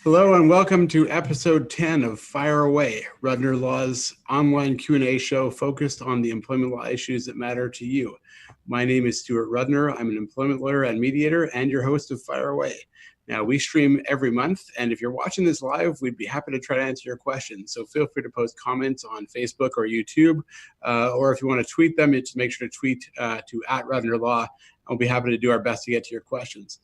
Hello and welcome to episode 10 of Fire Away, Rudner Law's online Q&A show focused on the employment law issues that matter to you. My name is Stuart Rudner. I'm an employment lawyer and mediator and your host of Fire Away. Now, we stream every month, and if you're watching this live, we'd be happy to try to answer your questions. So feel free to post comments on Facebook or YouTube, or if you want to tweet them, just make sure to tweet to @RudnerLaw. I'll be happy to do our best to get to your questions.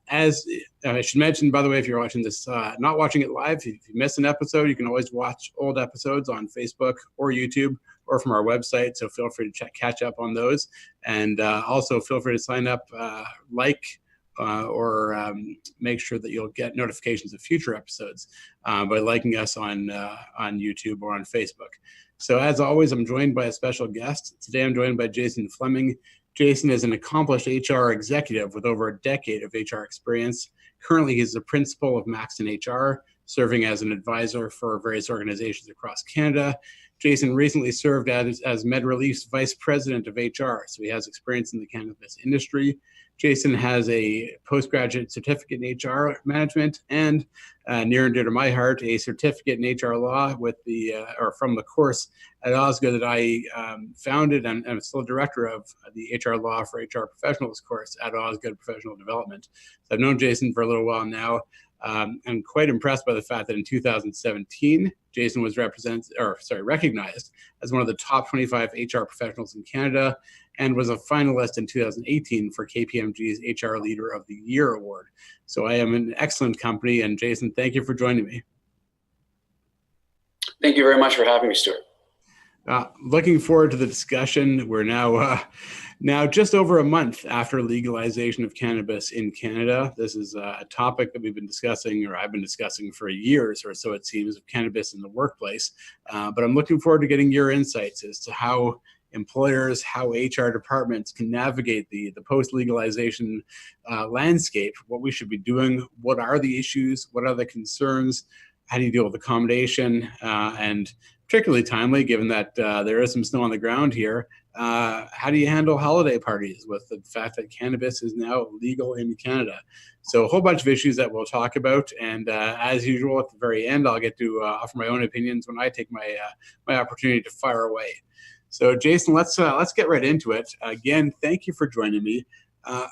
As I should mention, by the way, if you're watching this, not watching it live, if you miss an episode, you can always watch old episodes on Facebook or YouTube or from our website. So feel free to catch up on those. And also feel free to sign up, or make sure that you'll get notifications of future episodes by liking us on YouTube or on Facebook. So as always, I'm joined by a special guest. Today I'm joined by Jason Fleming. Jason is an accomplished HR executive with over a decade of HR experience. Currently, he's the principal of Maxton HR, serving as an advisor for various organizations across Canada. Jason recently served as MedRelief's vice president of HR, so he has experience in the cannabis industry. Jason has a postgraduate certificate in HR management and, near and dear to my heart, a certificate in HR law with from the course at Osgoode that I founded, and I'm still director of the HR law for HR professionals course at Osgoode Professional Development. So I've known Jason for a little while now. I'm quite impressed by the fact that in 2017, Jason was recognized as one of the top 25 HR professionals in Canada and was a finalist in 2018 for KPMG's HR Leader of the Year award. So I am in excellent company, and Jason, thank you for joining me. Thank you very much for having me, Stuart. Looking forward to the discussion. We're now just over a month after legalization of cannabis in Canada. This is a topic that we've been discussing, or I've been discussing for years or so, it seems, of cannabis in the workplace. But I'm looking forward to getting your insights as to how employers, how HR departments can navigate the post-legalization landscape, what we should be doing, what are the issues, what are the concerns, how do you deal with accommodation, and particularly timely, given that there is some snow on the ground here, how do you handle holiday parties with the fact that cannabis is now legal in Canada? So a whole bunch of issues that we'll talk about. And as usual, at the very end, I'll get to offer my own opinions when I take my opportunity to fire away. So Jason, let's get right into it. Again, thank you for joining me.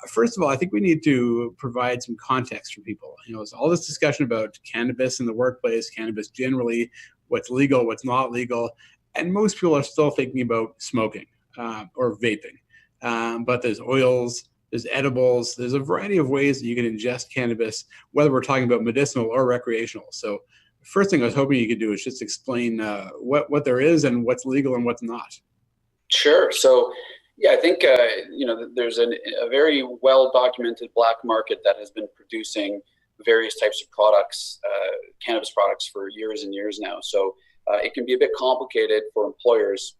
First of all, I think we need to provide some context for people. It's all this discussion about cannabis in the workplace, cannabis generally, what's legal, what's not legal, and most people are still thinking about smoking or vaping. But there's oils, there's edibles, there's a variety of ways that you can ingest cannabis, whether we're talking about medicinal or recreational. So the first thing I was hoping you could do is just explain what there is and what's legal and what's not. Sure. So, yeah, I think, there's a very well-documented black market that has been producing various types of products, cannabis products, for years and years now. So it can be a bit complicated for employers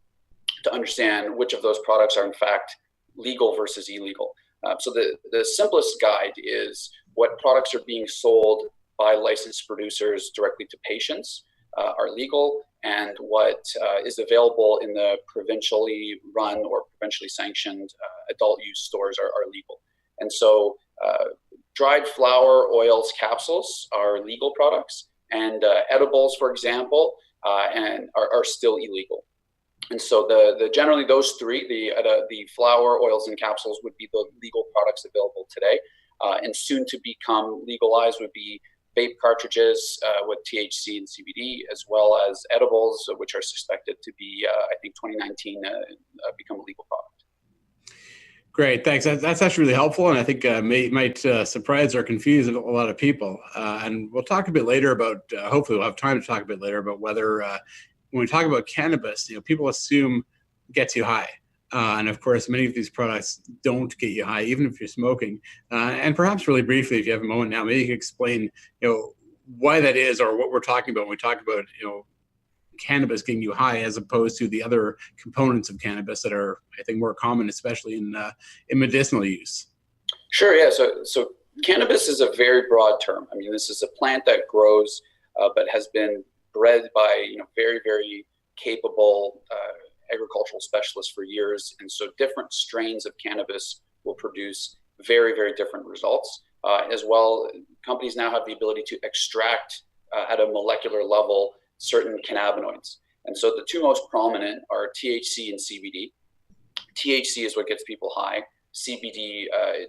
to understand which of those products are in fact legal versus illegal. So the simplest guide is what products are being sold by licensed producers directly to patients are legal, and what is available in the provincially run or provincially sanctioned adult use stores are legal. And so dried flower, oils, capsules are legal products, and edibles, for example, and are still illegal. And so generally those three, the flower, oils, and capsules would be the legal products available today, and soon to become legalized would be vape cartridges with THC and CBD, as well as edibles, which are suspected to be, I think, 2019 become a legal product. Great, thanks. That's actually really helpful, and I think might surprise or confuse a lot of people. And we'll talk a bit later about, hopefully we'll have time to talk a bit later about whether, when we talk about cannabis, people assume it gets you high. And of course, many of these products don't get you high, even if you're smoking. And perhaps really briefly, if you have a moment now, maybe you can explain, why that is, or what we're talking about when we talk about, cannabis getting you high, as opposed to the other components of cannabis that are, I think, more common, especially in medicinal use. Sure, yeah. So cannabis is a very broad term. I mean, this is a plant that grows, but has been bred by very, very capable agricultural specialists for years, and so different strains of cannabis will produce very, very different results. As well, companies now have the ability to extract at a molecular level certain cannabinoids. And so the two most prominent are THC and CBD. THC is what gets people high. CBD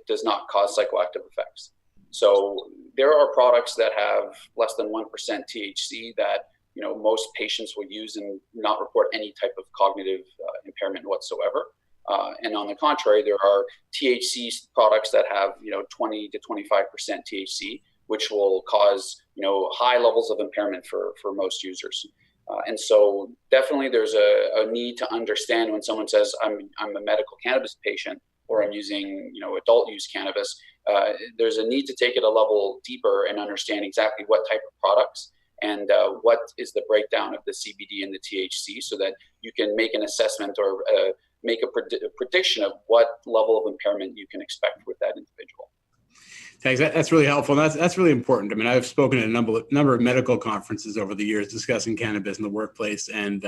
does not cause psychoactive effects. So there are products that have less than 1% THC that most patients will use and not report any type of cognitive impairment whatsoever. And on the contrary, there are THC products that have 20 to 25% THC, which will cause high levels of impairment for most users. And so definitely there's a need to understand when someone says I'm a medical cannabis patient or I'm using adult use cannabis. There's a need to take it a level deeper and understand exactly what type of products and what is the breakdown of the CBD and the THC, so that you can make an assessment or make a prediction of what level of impairment you can expect with that individual. Thanks. That's really helpful. And that's really important. I mean, I've spoken at a number of medical conferences over the years discussing cannabis in the workplace, and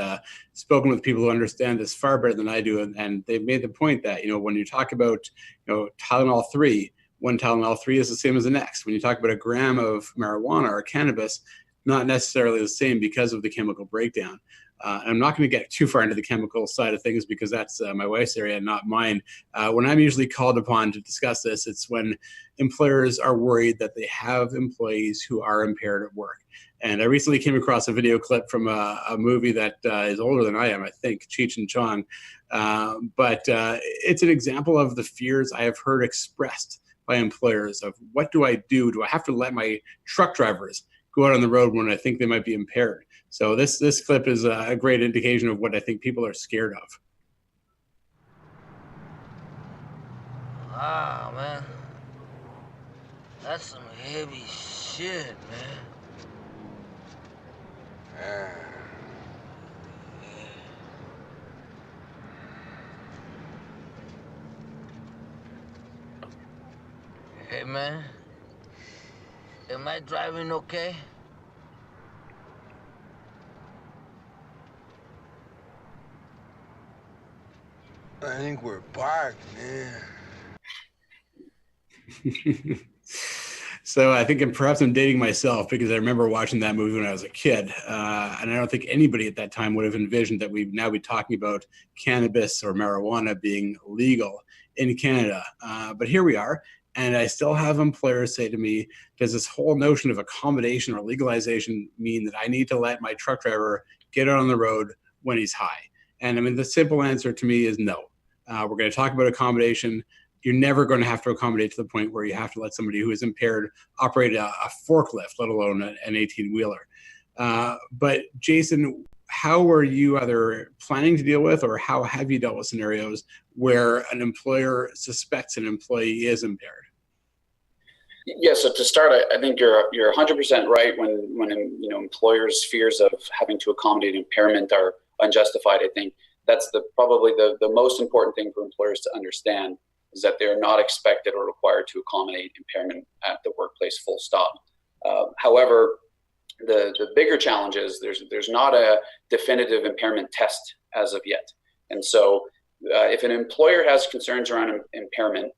spoken with people who understand this far better than I do. And they've made the point that, when you talk about, Tylenol 3, one Tylenol 3 is the same as the next. When you talk about a gram of marijuana or cannabis, not necessarily the same because of the chemical breakdown. And I'm not going to get too far into the chemical side of things because that's my wife's area and not mine. When I'm usually called upon to discuss this, it's when employers are worried that they have employees who are impaired at work. And I recently came across a video clip from a movie that is older than I am, I think, Cheech and Chong. But it's an example of the fears I have heard expressed by employers of what do I do? Do I have to let my truck drivers go out on the road when I think they might be impaired? So this clip is a great indication of what I think people are scared of. Wow, man. That's some heavy shit, man. Hey, man. Am I driving okay? I think we're parked, man. So I think perhaps I'm dating myself because I remember watching that movie when I was a kid. And I don't think anybody at that time would have envisioned that we'd now be talking about cannabis or marijuana being legal in Canada. But here we are. And I still have employers say to me, does this whole notion of accommodation or legalization mean that I need to let my truck driver get out on the road when he's high? And I mean, the simple answer to me is no. We're going to talk about accommodation. You're never going to have to accommodate to the point where you have to let somebody who is impaired operate a forklift, let alone an 18-wheeler. But Jason, how are you either planning to deal with, or how have you dealt with scenarios where an employer suspects an employee is impaired? Yeah, so to start, I think you're 100% right when employers' fears of having to accommodate impairment are unjustified. I think that's probably the most important thing for employers to understand, is that they're not expected or required to accommodate impairment at the workplace, full stop. However, the bigger challenge is there's not a definitive impairment test as of yet. And so if an employer has concerns around impairment,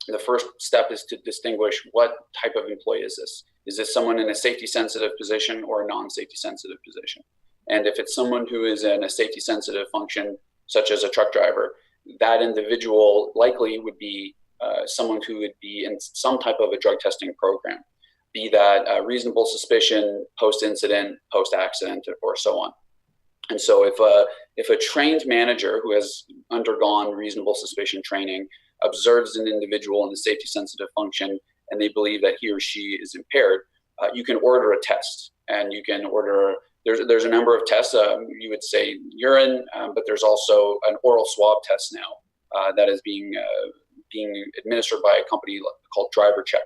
the first step is to distinguish what type of employee is this. Is this someone in a safety sensitive position or a non-safety sensitive position? And if it's someone who is in a safety sensitive function, such as a truck driver, that individual likely would be someone who would be in some type of a drug testing program, be that reasonable suspicion, post-incident, post-accident, or so on. And so if a trained manager who has undergone reasonable suspicion training observes an individual in the safety sensitive function and they believe that he or she is impaired, you can order a test, and you can order, there's a number of tests. You would say urine, but there's also an oral swab test now that is being administered by a company called Driver Check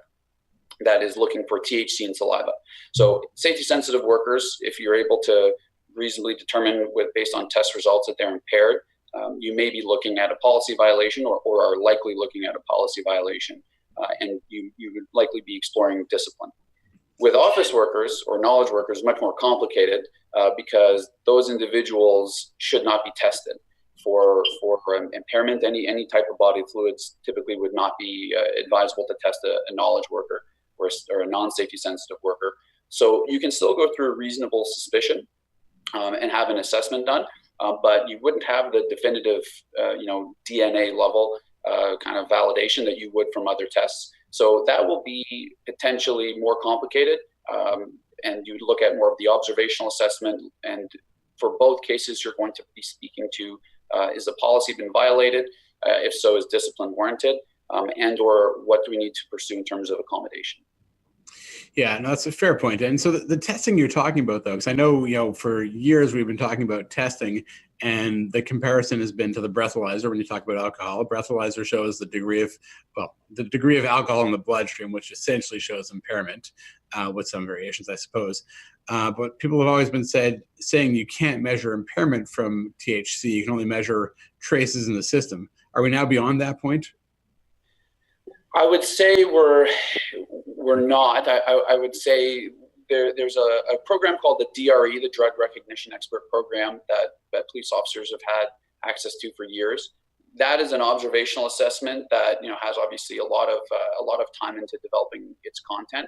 that is looking for THC in saliva. So safety sensitive workers, if you're able to reasonably determine based on test results that they're impaired, you may be looking at a policy violation or are likely looking at a policy violation, and you would likely be exploring discipline. With office workers or knowledge workers, much more complicated because those individuals should not be tested for impairment. Any type of body fluids typically would not be advisable to test a knowledge worker. or a non-safety sensitive worker. So you can still go through reasonable suspicion and have an assessment done, but you wouldn't have the definitive, DNA level kind of validation that you would from other tests. So that will be potentially more complicated, and you'd look at more of the observational assessment. And for both cases, you're going to be speaking to, is the policy been violated? If so, is discipline warranted? And or what do we need to pursue in terms of accommodation? Yeah, no, that's a fair point. And so the testing you're talking about, though, because I know, for years we've been talking about testing, and the comparison has been to the breathalyzer. When you talk about alcohol, a breathalyzer shows the degree of alcohol in the bloodstream, which essentially shows impairment, with some variations, I suppose. But people have always been saying you can't measure impairment from THC. You can only measure traces in the system. Are we now beyond that point? I would say we're not. I would say there's a program called the DRE, the Drug Recognition Expert Program, that police officers have had access to for years. That is an observational assessment that has obviously a lot of time into developing its content.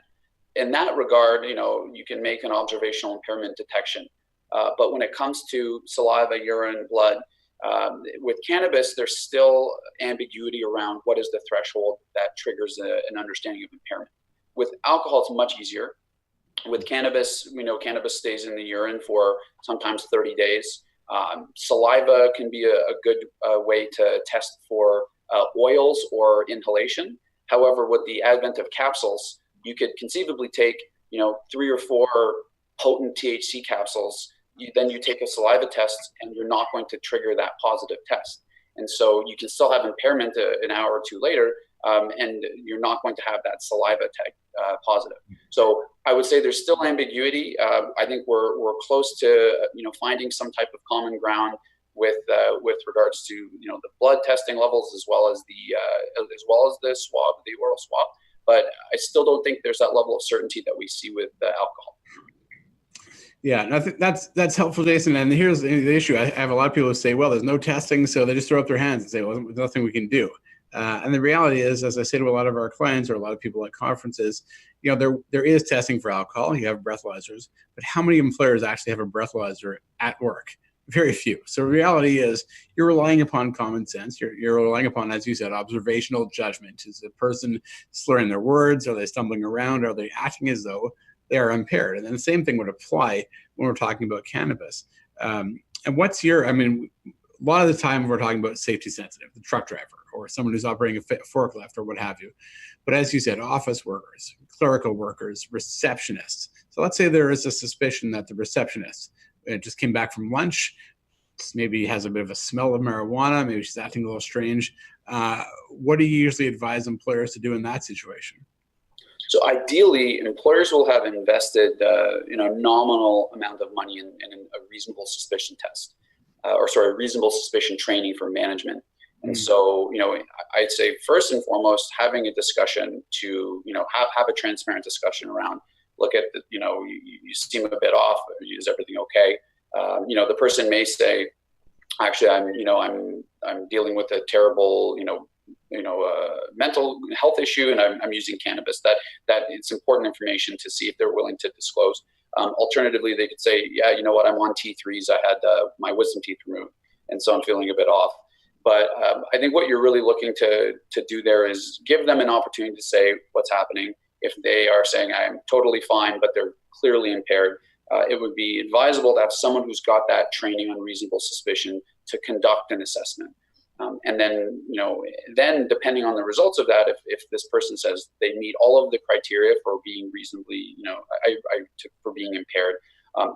In that regard, you can make an observational impairment detection. But when it comes to saliva, urine, blood, with cannabis, there's still ambiguity around what is the threshold that triggers an understanding of impairment. With alcohol, it's much easier. With cannabis, we know cannabis stays in the urine for sometimes 30 days. Saliva can be a good way to test for oils or inhalation. However, with the advent of capsules, you could conceivably take 3 or 4 potent THC capsules. Then you take a saliva test, and you're not going to trigger that positive test. And so you can still have impairment an hour or two later, and you're not going to have that saliva positive. So I would say there's still ambiguity. I think we're close to finding some type of common ground with regards to the blood testing levels as well as the swab, the oral swab. But I still don't think there's that level of certainty that we see with alcohol. Yeah, and I think that's helpful, Jason. And here's the issue. I have a lot of people who say, well, there's no testing, so they just throw up their hands and say, well, there's nothing we can do. And the reality is, as I say to a lot of our clients or a lot of people at conferences, there is testing for alcohol. You have breathalyzers, but how many employers actually have a breathalyzer at work? Very few. So the reality is you're relying upon common sense. You're relying upon, as you said, observational judgment. Is the person slurring their words? Are they stumbling around? Are they acting as though they are impaired? And then the same thing would apply when we're talking about cannabis. And a lot of the time we're talking about safety sensitive, the truck driver or someone who's operating a forklift or what have you. But as you said, office workers, clerical workers, receptionists. So let's say there is a suspicion that the receptionist just came back from lunch, maybe has a bit of a smell of marijuana, maybe she's acting a little strange. What do you usually advise employers to do in that situation? So ideally, employers will have invested a nominal amount of money in a reasonable suspicion test, reasonable suspicion training for management. And so, I'd say first and foremost, having a discussion to, have a transparent discussion around, look at, you seem a bit off, is everything okay? The person may say, actually, I'm dealing with a terrible, mental health issue, and I'm using cannabis. That it's important information to see if they're willing to disclose. Alternatively, they could say, yeah, you know what, I'm on T3s. I had my wisdom teeth removed, and so I'm feeling a bit off. But I think what you're really looking to do there is give them an opportunity to say what's happening. If they are saying I'm totally fine, but they're clearly impaired, it would be advisable to have someone who's got that training on reasonable suspicion to conduct an assessment. And then, then depending on the results of that, if this person says they meet all of the criteria for being reasonably, for being impaired,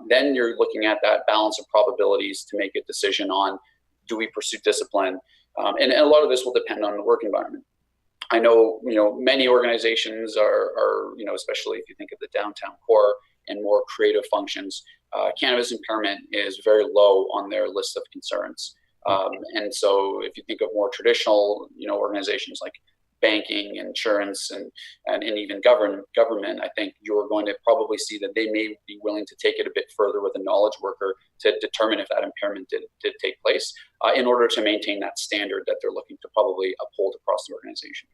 then you're looking at that balance of probabilities to make a decision on, do we pursue discipline? And a lot of this will depend on the work environment. I know, many organizations are, especially if you think of the downtown core and more creative functions, cannabis impairment is very low on their list of concerns. And so if you think of more traditional, organizations like banking, insurance, and even government, I think you're going to probably see that they may be willing to take it a bit further with a knowledge worker to determine if that impairment did take place, in order to maintain that standard that they're looking to probably uphold across the organization.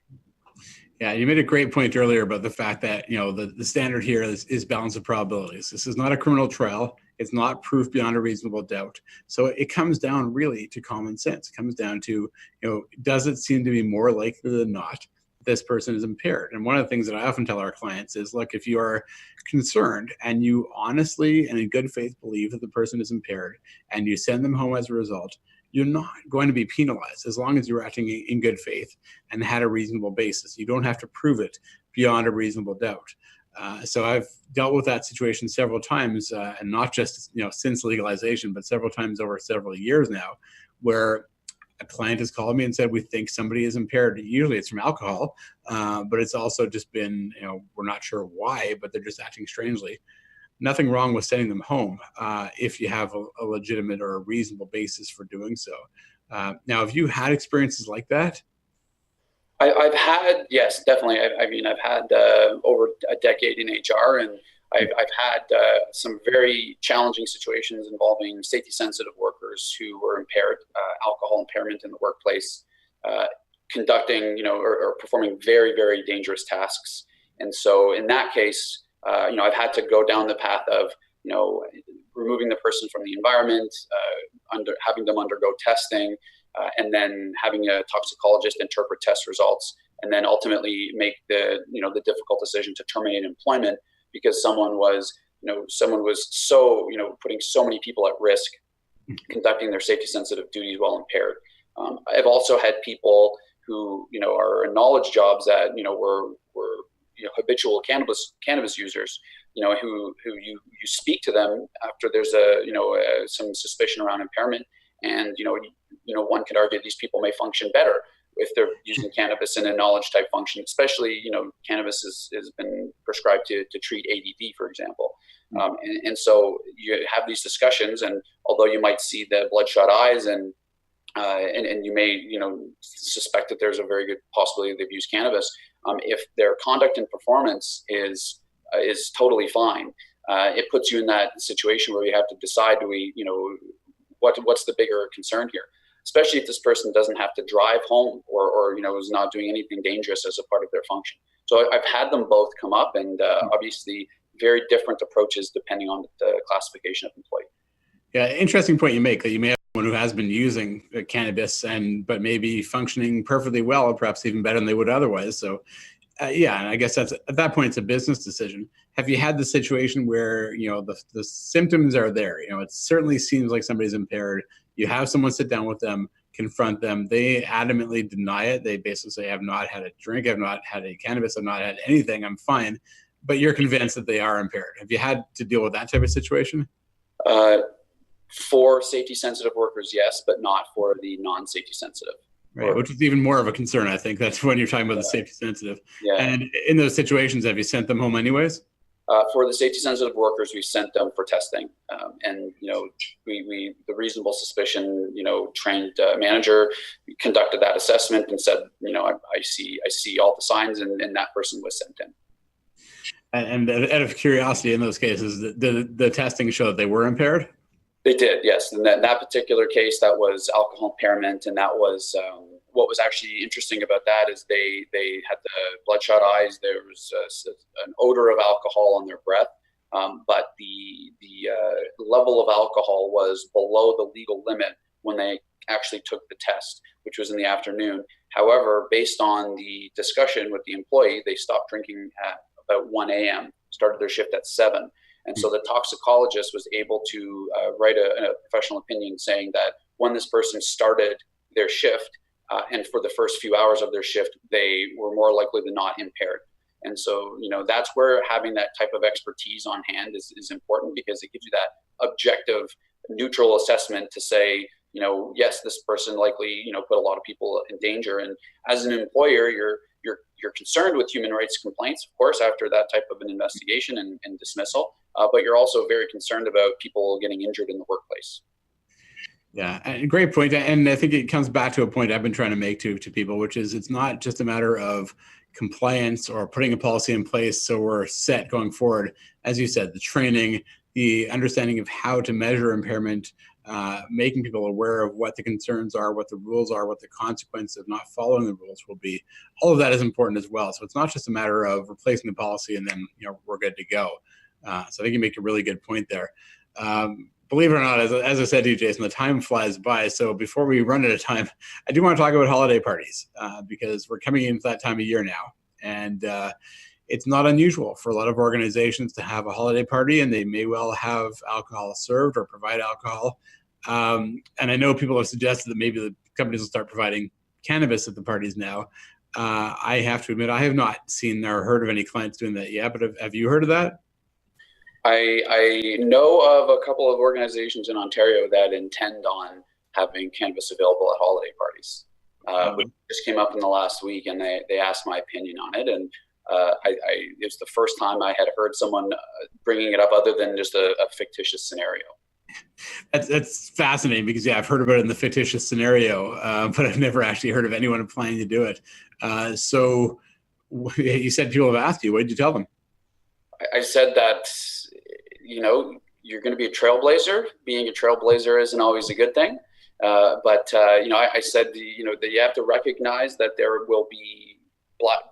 Yeah, you made a great point earlier about the fact that, you know, the standard here is balance of probabilities. This is not a criminal trial. It's not proof beyond a reasonable doubt. So it comes down really to common sense. It comes down to, you know, does it seem to be more likely than not this person is impaired? And one of the things that I often tell our clients is, look, if you are concerned and you honestly and in good faith believe that the person is impaired and you send them home as a result, you're not going to be penalized as long as you're acting in good faith and had a reasonable basis. You don't have to prove it beyond a reasonable doubt. So I've dealt with that situation several times, and not just, you know, since legalization, but several times over several years now, where a client has called me and said, we think somebody is impaired. Usually it's from alcohol, but it's also just been, you know, we're not sure why, but they're just acting strangely. Nothing wrong with sending them home if you have a legitimate or a reasonable basis for doing so. Now, have you had experiences like that? I've had, yes, definitely. I mean, I've had over a decade in HR, and I've had some very challenging situations involving safety-sensitive workers who were impaired, alcohol impairment in the workplace, conducting, you know, or performing very, very dangerous tasks. And so in that case, you know, I've had to go down the path of, you know, removing the person from the environment, having them undergo testing, and then having a toxicologist interpret test results, and then ultimately make the, you know, the difficult decision to terminate employment because someone was so, you know, putting so many people at risk, conducting their safety-sensitive duties while impaired. I've also had people who, you know, are in knowledge jobs that, you know, were you know, habitual cannabis users, you know, who you speak to them after there's some suspicion around impairment, and you know one could argue these people may function better if they're using cannabis in a knowledge type function, especially, you know, cannabis has been prescribed to treat ADD, for example. And so you have these discussions, and although you might see the bloodshot eyes and you may, you know, suspect that there's a very good possibility they've used cannabis, if their conduct and performance is totally fine, it puts you in that situation where you have to decide, do we, you know, what's the bigger concern here? Especially if this person doesn't have to drive home or you know, is not doing anything dangerous as a part of their function. So I've had them both come up, and obviously very different approaches depending on the classification of employee. Yeah, interesting point you make, that you may have someone who has been using cannabis but maybe functioning perfectly well, or perhaps even better than they would otherwise. So yeah, and I guess that's, at that point, it's a business decision. Have you had the situation where, you know, the symptoms are there? You know, it certainly seems like somebody's impaired. You have someone sit down with them, confront them. They adamantly deny it. They basically say, I've not had a drink, I've not had any cannabis, I've not had anything, I'm fine. But you're convinced that they are impaired. Have you had to deal with that type of situation? For safety-sensitive workers, yes, but not for the non-safety sensitive. Right, which is even more of a concern, I think. That's when you're talking about the safety sensitive. Yeah. And in those situations, have you sent them home anyways? For the safety sensitive workers, we sent them for testing. And, you know, we the reasonable suspicion, you know, trained manager conducted that assessment and said, you know, I see all the signs, and that person was sent in. And out of curiosity, in those cases, the testing showed that they were impaired? They did, yes. In that particular case, that was alcohol impairment, and that was what was actually interesting about that is they had the bloodshot eyes. There was an odor of alcohol on their breath, but the level of alcohol was below the legal limit when they actually took the test, which was in the afternoon. However, based on the discussion with the employee, they stopped drinking at about 1 a.m., started their shift at 7. And so the toxicologist was able to write a professional opinion saying that when this person started their shift and for the first few hours of their shift, they were more likely than not impaired. And so, you know, that's where having that type of expertise on hand is important, because it gives you that objective, neutral assessment to say, you know, yes, this person likely, you know, put a lot of people in danger. And as an employer, you're concerned with human rights complaints, of course, after that type of an investigation and dismissal, but you're also very concerned about people getting injured in the workplace. Yeah, great point. And I think it comes back to a point I've been trying to make to people, which is it's not just a matter of compliance or putting a policy in place so we're set going forward. As you said, the training, the understanding of how to measure impairment, making people aware of what the concerns are, what the rules are, what the consequences of not following the rules will be. All of that is important as well. So it's not just a matter of replacing the policy and then we're good to go. So I think you make a really good point there. Believe it or not, as I said to you, Jason, the time flies by. So before we run out of time, I do want to talk about holiday parties because we're coming into that time of year now. And it's not unusual for a lot of organizations to have a holiday party, and they may well have alcohol served or provide alcohol. And I know people have suggested that maybe the companies will start providing cannabis at the parties now. I have to admit, I have not seen or heard of any clients doing that yet, but have you heard of that? I know of a couple of organizations in Ontario that intend on having cannabis available at holiday parties. Which just came up in the last week, and they asked my opinion on it. And it was the first time I had heard someone bringing it up other than just a fictitious scenario. That's fascinating because, yeah, I've heard about it in the fictitious scenario, but I've never actually heard of anyone planning to do it. So you said people have asked you. What did you tell them? I said that, you're going to be a trailblazer. Being a trailblazer isn't always a good thing. But I said, that you have to recognize that there will be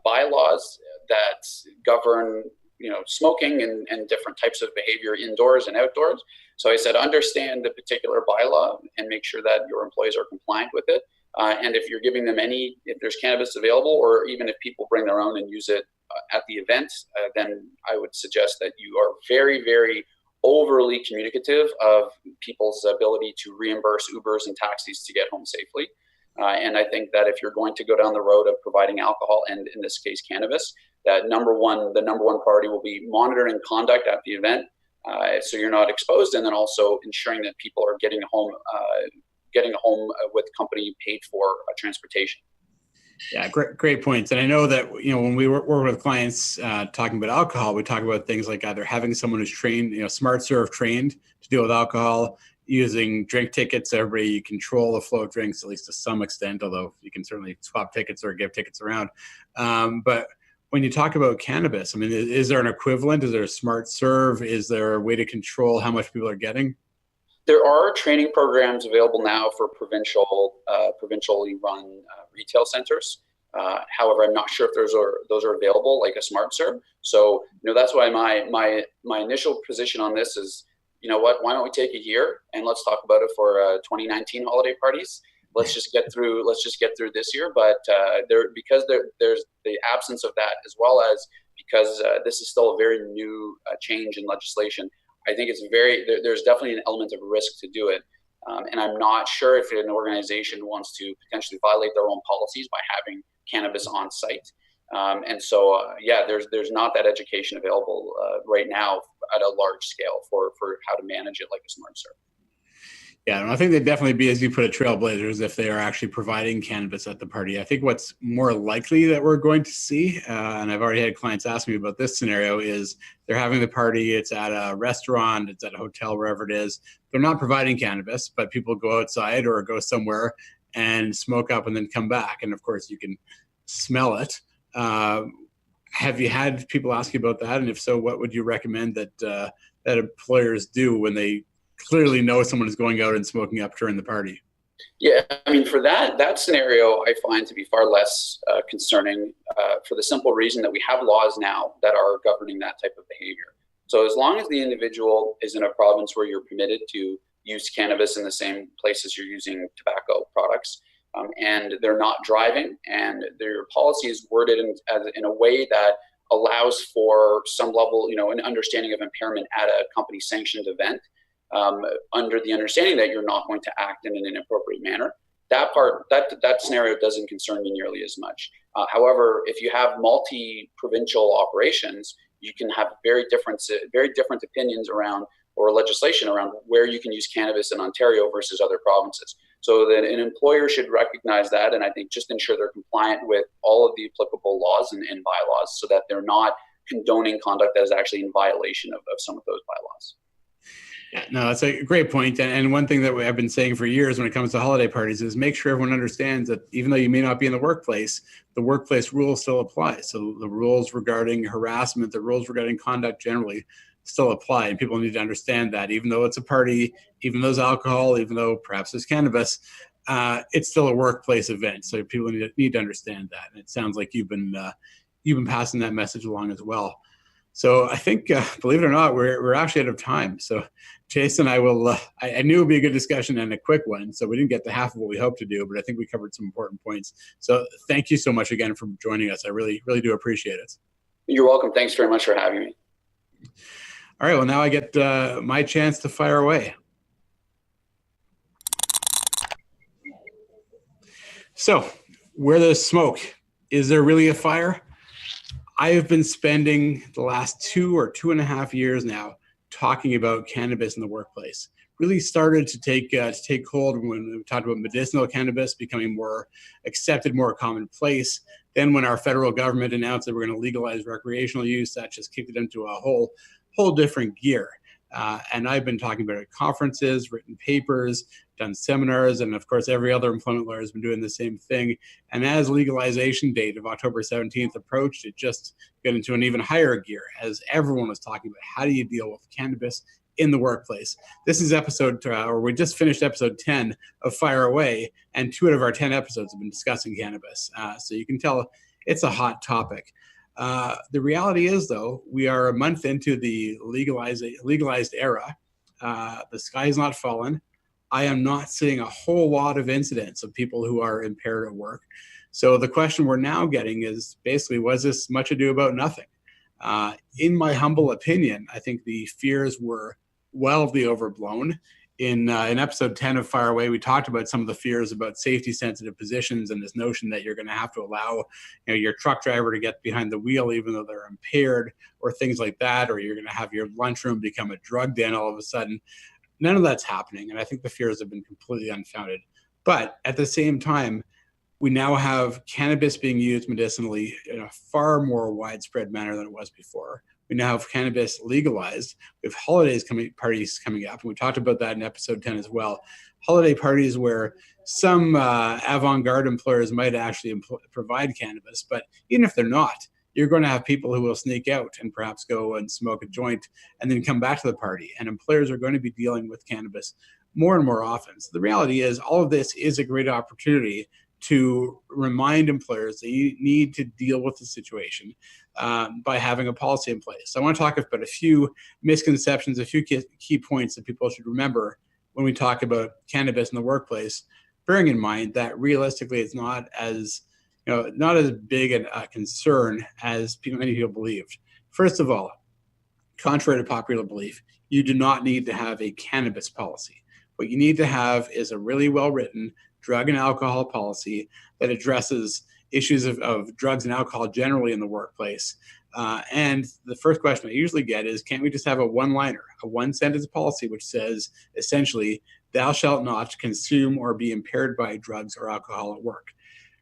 bylaws that govern, smoking and different types of behavior indoors and outdoors. So I said, understand the particular bylaw and make sure that your employees are compliant with it. And if you're giving them if there's cannabis available, or even if people bring their own and use it at the event, then I would suggest that you are very, very overly communicative of people's ability to reimburse Ubers and taxis to get home safely. And I think that if you're going to go down the road of providing alcohol, and in this case cannabis, that the number one priority will be monitoring conduct at the event, so you're not exposed, and then also ensuring that people are getting home with company paid for transportation. Yeah, great points. And I know that, when we work with clients talking about alcohol, we talk about things like either having someone who's trained, smart serve trained to deal with alcohol, using drink tickets so everybody control the flow of drinks, at least to some extent, although you can certainly swap tickets or give tickets around. But when you talk about cannabis, I mean, is there an equivalent? Is there a smart serve? Is there a way to control how much people are getting? There are training programs available now for provincially run retail centers. However, I'm not sure if those are available, like a smart serve. So, that's why my initial position on this is, why don't we take a year and let's talk about it for 2019 holiday parties. Let's just get through this year. But because there's the absence of that, as well as because this is still a very new change in legislation, I think there's definitely an element of risk to do it. And I'm not sure if an organization wants to potentially violate their own policies by having cannabis on site. And so, there's not that education available right now at a large scale for how to manage it like a smart serve. Yeah, and I think they'd definitely be, as you put it, trailblazers if they are actually providing cannabis at the party. I think what's more likely that we're going to see, and I've already had clients ask me about this scenario, is they're having the party, it's at a restaurant, it's at a hotel, wherever it is. They're not providing cannabis, but people go outside or go somewhere and smoke up and then come back. And of course, you can smell it. Have you had people ask you about that? And if so, what would you recommend that employers do when they clearly know someone is going out and smoking up during the party? Yeah, I mean, for that scenario, I find to be far less concerning for the simple reason that we have laws now that are governing that type of behavior. So as long as the individual is in a province where you're permitted to use cannabis in the same place as you're using tobacco products, and they're not driving, and their policy is worded in a way that allows for some level, an understanding of impairment at a company sanctioned event, under the understanding that you're not going to act in an inappropriate manner. That scenario doesn't concern me nearly as much. However, if you have multi-provincial operations, you can have very different opinions around, or legislation around, where you can use cannabis in Ontario versus other provinces. So that an employer should recognize that, and I think just ensure they're compliant with all of the applicable laws and bylaws, so that they're not condoning conduct that is actually in violation of some of those bylaws. Yeah, no, that's a great point. And one thing that I've been saying for years when it comes to holiday parties is make sure everyone understands that even though you may not be in the workplace rules still apply. So the rules regarding harassment, the rules regarding conduct generally still apply, and people need to understand that even though it's a party, even though there's alcohol, even though perhaps there's cannabis, it's still a workplace event. So people need to understand that. And it sounds like you've been passing that message along as well. So I think, believe it or not, we're actually out of time. So Jason, I will. I knew it would be a good discussion and a quick one. So we didn't get to half of what we hoped to do, but I think we covered some important points. So thank you so much again for joining us. I really, really do appreciate it. You're welcome. Thanks very much for having me. All right. Well, now I get my chance to fire away. So, where there's smoke, is there really a fire? I have been spending the last 2 or 2.5 years now talking about cannabis in the workplace. Really started to take hold when we talked about medicinal cannabis becoming more accepted, more commonplace. Then when our federal government announced that we're going to legalize recreational use, that just kicked it into a whole different gear. And I've been talking about it at conferences, written papers, done seminars, and of course every other employment lawyer has been doing the same thing. And as legalization date of October 17th approached, it just got into an even higher gear as everyone was talking about how do you deal with cannabis in the workplace. This is we just finished episode 10 of Fire Away, and 2 out of our 10 episodes have been discussing cannabis. So you can tell it's a hot topic. The reality is, though, we are a month into the legalized era. The sky is not fallen. I am not seeing a whole lot of incidents of people who are impaired at work. So the question we're now getting is basically, was this much ado about nothing? In my humble opinion, I think the fears were wildly overblown. In episode 10 of Fire Away, we talked about some of the fears about safety-sensitive positions and this notion that you're going to have to allow your truck driver to get behind the wheel even though they're impaired, or things like that, or you're going to have your lunchroom become a drug den all of a sudden. None of that's happening, and I think the fears have been completely unfounded. But at the same time, we now have cannabis being used medicinally in a far more widespread manner than it was before. We now have cannabis legalized. We have parties coming up, and we talked about that in episode 10 as well. Holiday parties where some avant-garde employers might actually provide cannabis, but even if they're not, you're going to have people who will sneak out and perhaps go and smoke a joint and then come back to the party. And employers are going to be dealing with cannabis more and more often. So the reality is all of this is a great opportunity to remind employers that you need to deal with the situation by having a policy in place. So I want to talk about a few misconceptions, a few key points that people should remember when we talk about cannabis in the workplace, bearing in mind that realistically it's not as big a concern as many people believed. First of all, contrary to popular belief, you do not need to have a cannabis policy. What you need to have is a really well-written drug and alcohol policy that addresses issues of drugs and alcohol generally in the workplace. And the first question I usually get is, can't we just have a one-liner, a one-sentence policy which says, essentially, thou shalt not consume or be impaired by drugs or alcohol at work?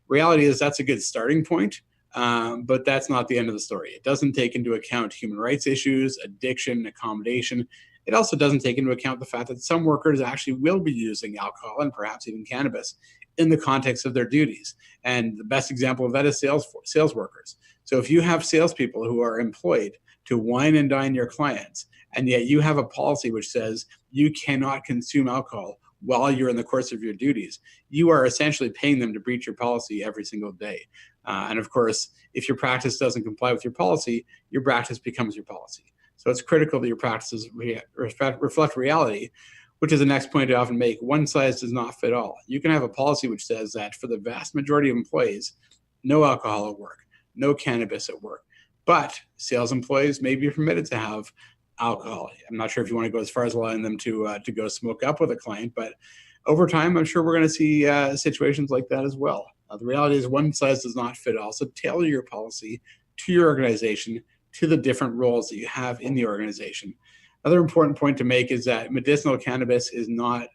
Reality is that's a good starting point, but that's not the end of the story. It doesn't take into account human rights issues, addiction, accommodation. It also doesn't take into account the fact that some workers actually will be using alcohol and perhaps even cannabis in the context of their duties. And the best example of that is sales workers. So if you have salespeople who are employed to wine and dine your clients, and yet you have a policy which says you cannot consume alcohol while you're in the course of your duties, you are essentially paying them to breach your policy every single day. And of course, if your practice doesn't comply with your policy, your practice becomes your policy. So it's critical that your practices reflect reality, which is the next point I often make. One size does not fit all. You can have a policy which says that for the vast majority of employees, no alcohol at work, no cannabis at work, but sales employees may be permitted to have alcohol. I'm not sure if you want to go as far as allowing them to go smoke up with a client, but over time, I'm sure we're going to see situations like that as well. The reality is one size does not fit all. So tailor your policy to your organization, to the different roles that you have in the organization. Another important point to make is that medicinal cannabis is not,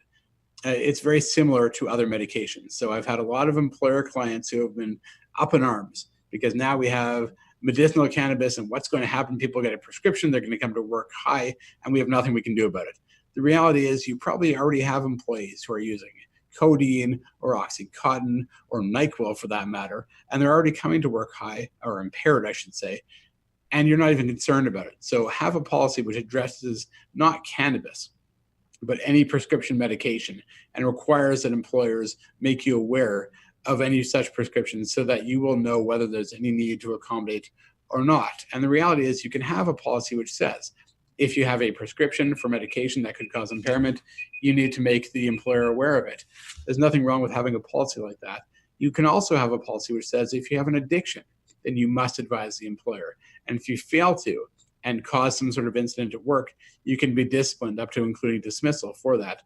it's very similar to other medications. So I've had a lot of employer clients who have been up in arms because now we have medicinal cannabis, and what's going to happen? People get a prescription, they're going to come to work high, and we have nothing we can do about it. The reality is you probably already have employees who are using codeine or Oxycontin or NyQuil for that matter, and they're already coming to work high, or impaired, I should say. and you're not even concerned about it. So have a policy which addresses not cannabis, but any prescription medication, and requires that employers make you aware of any such prescriptions so that you will know whether there's any need to accommodate or not. And the reality is you can have a policy which says, if you have a prescription for medication that could cause impairment, you need to make the employer aware of it. There's nothing wrong with having a policy like that. You can also have a policy which says if you have an addiction, then you must advise the employer. And if you fail to and cause some sort of incident at work, you can be disciplined up to including dismissal for that,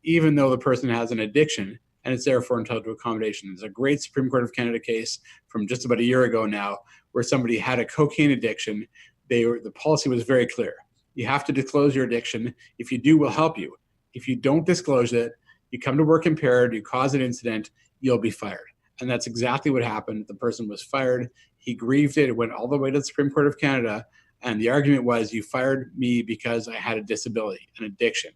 even though the person has an addiction and is therefore entitled to accommodation. There's a great Supreme Court of Canada case from just about a year ago now where somebody had a cocaine addiction. The policy was very clear. You have to disclose your addiction. If you do, we'll help you. If you don't disclose it, you come to work impaired, you cause an incident, you'll be fired. And that's exactly what happened. The person was fired. He grieved it. It went all the way to the Supreme Court of Canada. And the argument was, you fired me because I had a disability, an addiction.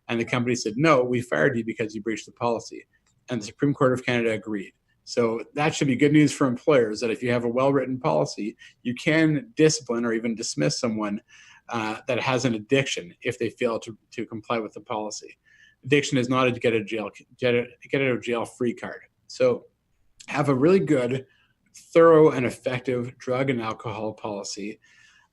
And the company said, no, we fired you because you breached the policy. And the Supreme Court of Canada agreed. So that should be good news for employers, that if you have a well-written policy, you can discipline or even dismiss someone that has an addiction if they fail to comply with the policy. Addiction is not a get out of jail free card. So have a really good, thorough, and effective drug and alcohol policy.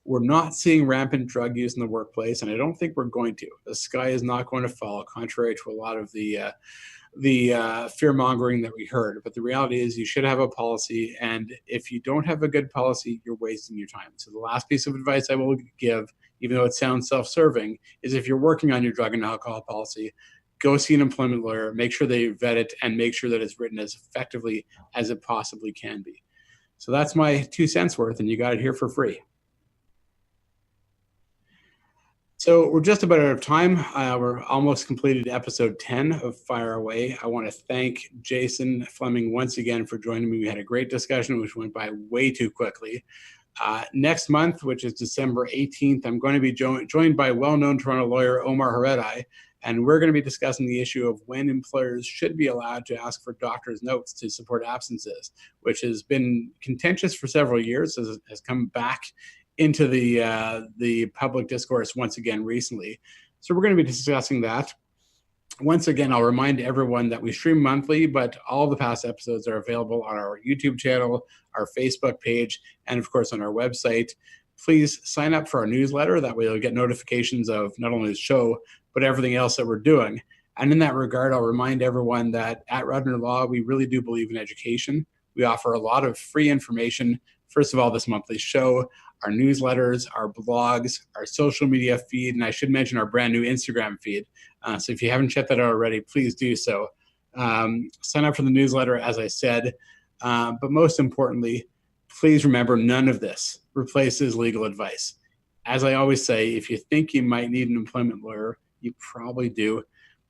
We're not seeing rampant drug use in the workplace, and I don't think we're going to. The sky is not going to fall, contrary to a lot of the fear-mongering that we heard. But the reality is you should have a policy, and if you don't have a good policy, you're wasting your time. So the last piece of advice I will give, even though it sounds self-serving, is if you're working on your drug and alcohol policy, go see an employment lawyer, make sure they vet it, and make sure that it's written as effectively as it possibly can be. So that's my 2 cents worth, and you got it here for free. So we're just about out of time. We're almost completed episode 10 of Fire Away. I want to thank Jason Fleming once again for joining me. We had a great discussion, which went by way too quickly. Next month, which is December 18th, I'm going to be joined by well-known Toronto lawyer Omar Heredai, and we're going to be discussing the issue of when employers should be allowed to ask for doctor's notes to support absences, which has been contentious for several years, has come back into the public discourse once again recently. So we're going to be discussing that. Once again, I'll remind everyone that we stream monthly, but all the past episodes are available on our YouTube channel, our Facebook page, and of course on our website. Please sign up for our newsletter. That way you'll get notifications of not only the show, but everything else that we're doing. And in that regard, I'll remind everyone that at Rudner Law, we really do believe in education. We offer a lot of free information. First of all, this monthly show, our newsletters, our blogs, our social media feed, and I should mention our brand new Instagram feed. So if you haven't checked that out already, please do so. Sign up for the newsletter, as I said. But most importantly, please remember, none of this replaces legal advice. As I always say, if you think you might need an employment lawyer, you probably do.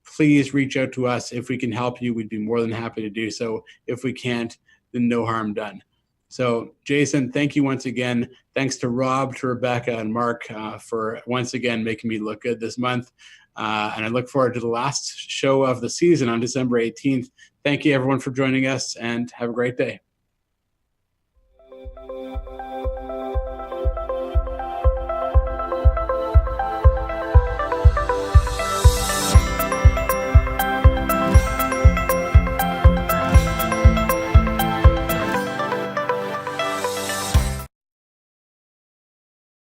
Please reach out to us. If we can help you, we'd be more than happy to do so. If we can't, then no harm done. So, Jason, thank you once again. Thanks to Rob, to Rebecca, and Mark for once again making me look good this month. And I look forward to the last show of the season on December 18th. Thank you, everyone, for joining us, and have a great day.